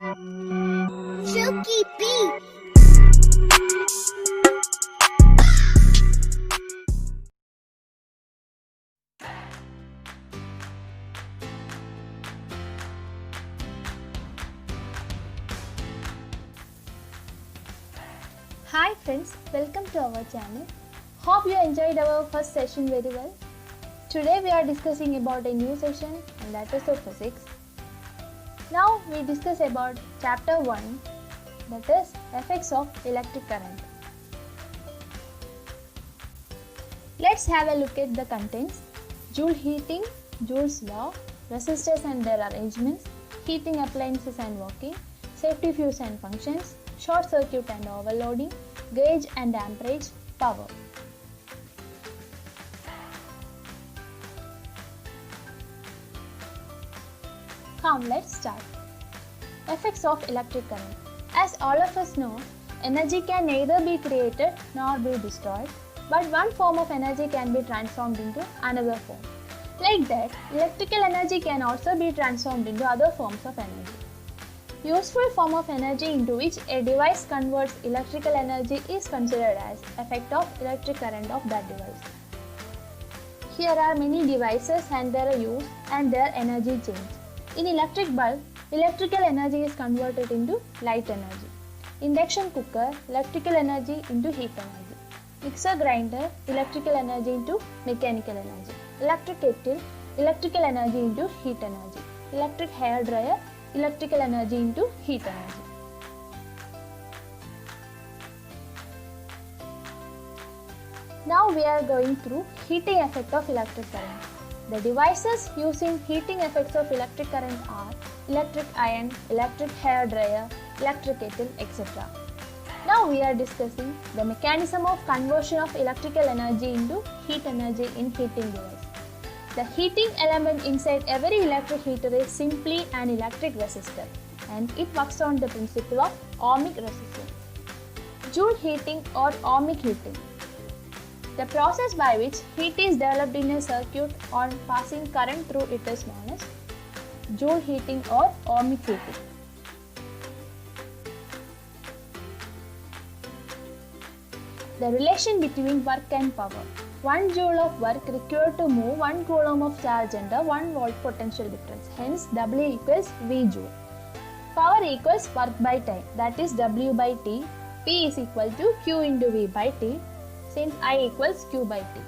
Silky Beat. Hi friends, welcome to our channel. Hope you enjoyed our first session very well. Today we are discussing about a new session, and that is of physics. Now we discuss about chapter 1, that is effects of electric current. Let's have a look at the contents: Joule heating, Joule's law, resistors and their arrangements, heating appliances and working, safety fuse and functions, short circuit and overloading, gauge and amperage, power. Come, let's start. Effects of electric current. As all of us know, energy can neither be created nor be destroyed, but one form of energy can be transformed into another form. Like that, electrical energy can also be transformed into other forms of energy. Useful form of energy into which a device converts electrical energy is considered as effect of electric current of that device. Here are many devices and their use and their energy change. In electric bulb, electrical energy is converted into light energy. Induction cooker, electrical energy into heat energy. Mixer grinder, electrical energy into mechanical energy. Electric kettle, electrical energy into heat energy. Electric hair dryer, electrical energy into heat energy. Now we are going through heating effect of electric current. The devices using heating effects of electric current are electric iron, electric hair dryer, electric kettle, etc. Now we are discussing the mechanism of conversion of electrical energy into heat energy in heating device. The heating element inside every electric heater is simply an electric resistor, and it works on the principle of ohmic resistance. Joule heating or ohmic heating. The process by which heat is developed in a circuit on passing current through it is known as Joule heating or ohmic heating. The relation between work and power. 1 joule of work required to move 1 coulomb of charge under 1 volt potential difference. Hence, W equals V joule. Power equals work by time, that is W by T. P is equal to Q into V by T, since I equals Q by T.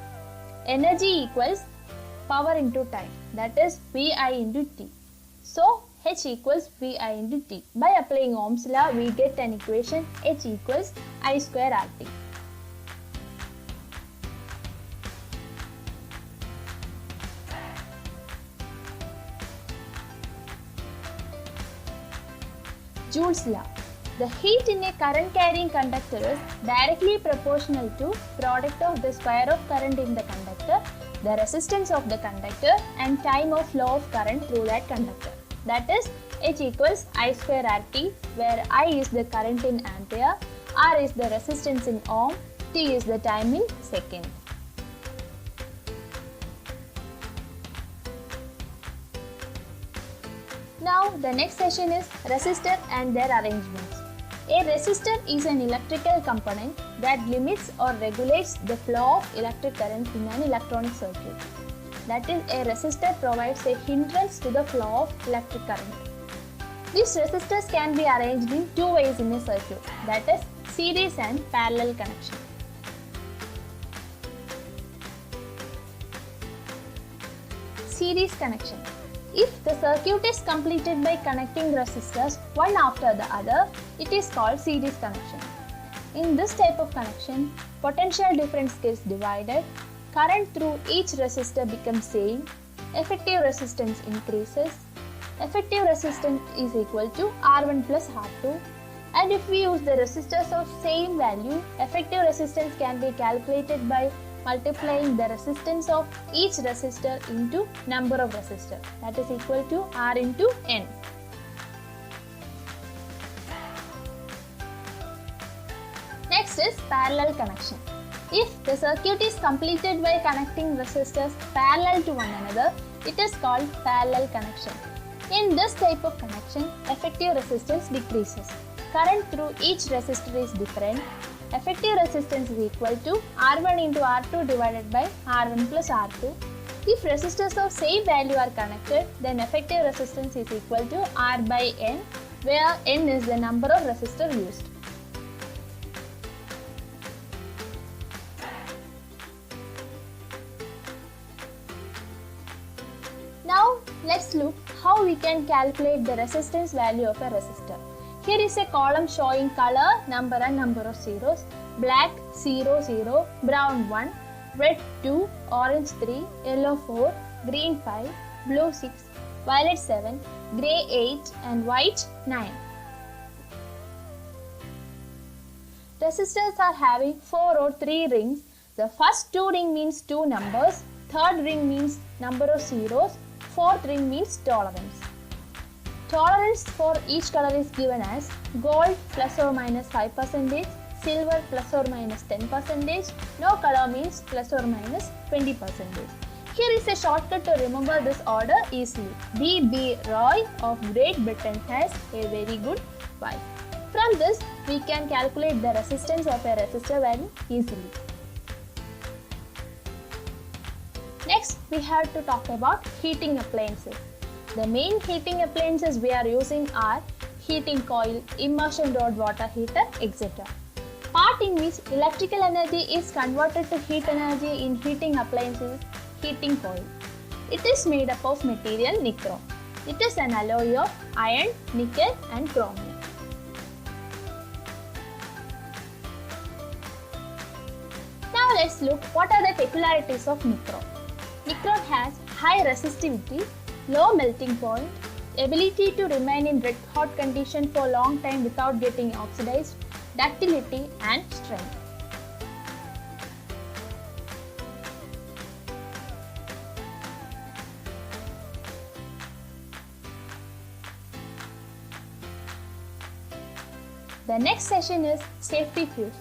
Energy equals power into time, that is VI into T. So, H equals VI into T. By applying Ohm's law, we get an equation H equals I square RT. Joule's law. The heat in a current carrying conductor is directly proportional to product of the square of current in the conductor, the resistance of the conductor, and time of flow of current through that conductor. That is, H equals I square RT, where I is the current in ampere, R is the resistance in ohm, T is the time in second. Now the next session is resistor and their arrangements. A resistor is an electrical component that limits or regulates the flow of electric current in an electronic circuit. That is, a resistor provides a hindrance to the flow of electric current. These resistors can be arranged in two ways in a circuit, that is, series and parallel connection. Series connection. If the circuit is completed by connecting resistors one after the other, it is called series connection. In this type of connection, potential difference gets divided, current through each resistor becomes same, effective resistance increases, effective resistance is equal to R1 plus R2, and if we use the resistors of same value, effective resistance can be calculated by multiplying the resistance of each resistor into number of resistors, that is equal to R into N. Next is parallel connection. If the circuit is completed by connecting resistors parallel to one another, it is called parallel connection. In this type of connection, effective resistance decreases. Current through each resistor is different. Effective resistance is equal to R1 into R2 divided by R1 plus R2. If resistors of same value are connected, then effective resistance is equal to R by N, where N is the number of resistors used. Now let's look how we can calculate the resistance value of a resistor. Here is a column showing color, number and number of zeros. Black 0, 0, brown 1, red 2, orange 3, yellow 4, green 5, blue 6, violet 7, grey 8 and white 9. Resistors are having 4 or 3 rings. The first 2 ring means 2 numbers, third ring means number of zeros, fourth ring means tolerance. Tolerance for each color is given as gold plus or minus 5%, silver plus or minus 10%, no color means plus or minus 20%. Here is a shortcut to remember this order easily. B.B. Roy of Great Britain has a very good wife. From this, we can calculate the resistance of a resistor value easily. Next, we have to talk about heating appliances. The main heating appliances we are using are heating coil, immersion rod water heater, etc. Part in which electrical energy is converted to heat energy in heating appliances, heating coil. It is made up of material nichrome. It is an alloy of iron, nickel and chromium. Now let's look what are the peculiarities of nichrome. Nichrome has high resistivity, low melting point, ability to remain in red hot condition for a long time without getting oxidized, ductility and strength. The next session is safety fuse.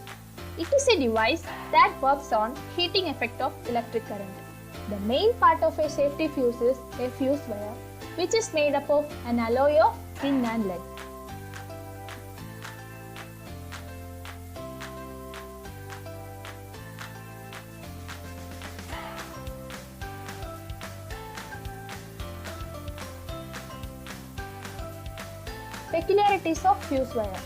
It is a device that works on heating effect of electric current. The main part of a safety fuse is a fuse wire, which is made up of an alloy of tin and lead. Peculiarities of fuse wire.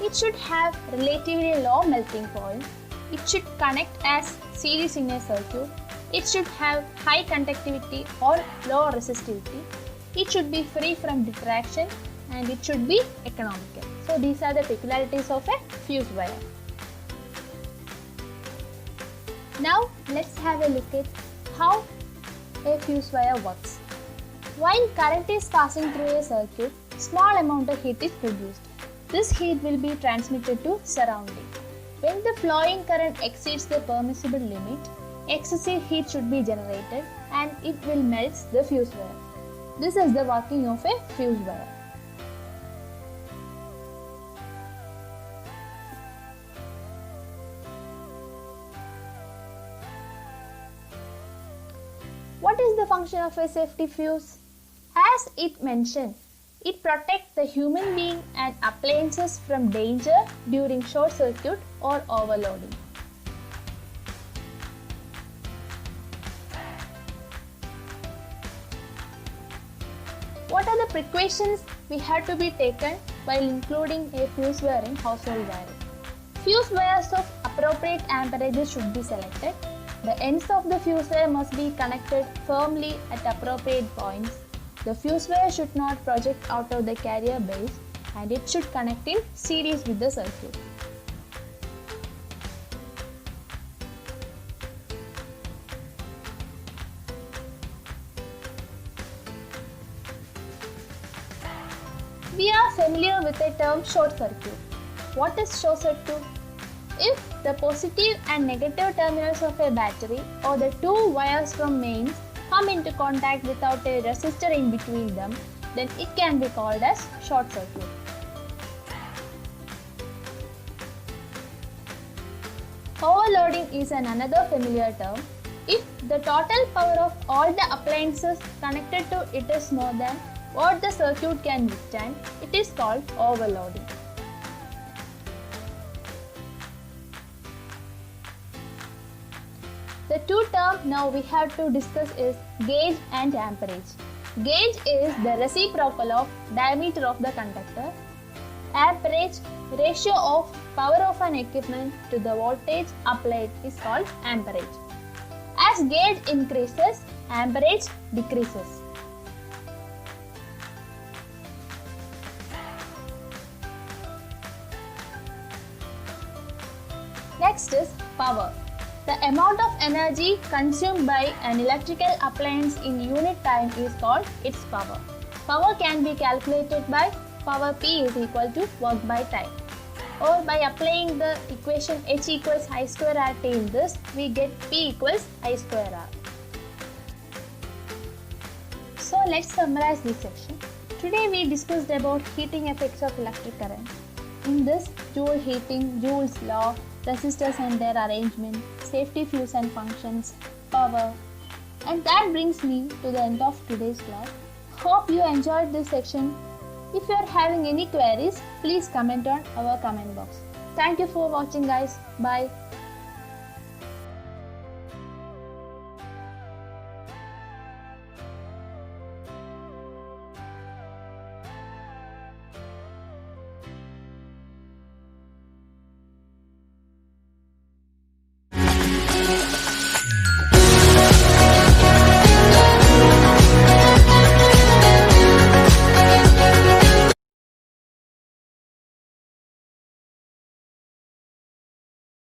It should have relatively low melting point. It should connect as series in a circuit. It should have high conductivity or low resistivity. It should be free from diffraction and it should be economical. So these are the peculiarities of a fuse wire. Now let's have a look at how a fuse wire works. While current is passing through a circuit, small amount of heat is produced. This heat will be transmitted to surrounding. When the flowing current exceeds the permissible limit, excessive heat should be generated and it will melt the fuse wire. This is the working of a fuse wire. What is the function of a safety fuse? As it mentioned, it protects the human being and appliances from danger during short circuit or overloading. What are the precautions we have to be taken while including a fuse wire in household wiring? Fuse wires of appropriate amperages should be selected. The ends of the fuse wire must be connected firmly at appropriate points. The fuse wire should not project out of the carrier base and it should connect in series with the circuit. We are familiar with the term short circuit. What is short circuit? If the positive and negative terminals of a battery or the two wires from mains come into contact without a resistor in between them, then it can be called as short circuit. Overloading is another familiar term. If the total power of all the appliances connected to it is more than what the circuit can withstand, it is called overloading. The two terms now we have to discuss is gauge and amperage. Gauge is the reciprocal of diameter of the conductor. Amperage, ratio of power of an equipment to the voltage applied, is called amperage. As gauge increases, amperage decreases. Next is power. The amount of energy consumed by an electrical appliance in unit time is called its power. Power can be calculated by power P is equal to work by time. Or by applying the equation H equals I square RT in this, we get P equals I square R. So let's summarize this section. Today we discussed about heating effects of electric current. In this, Joule heating, Joule's law, resistors and their arrangement, safety fuels and functions, power. And that brings me to the end of today's class. Hope you enjoyed this section. If you are having any queries, please comment on our comment box. Thank you for watching guys. Bye.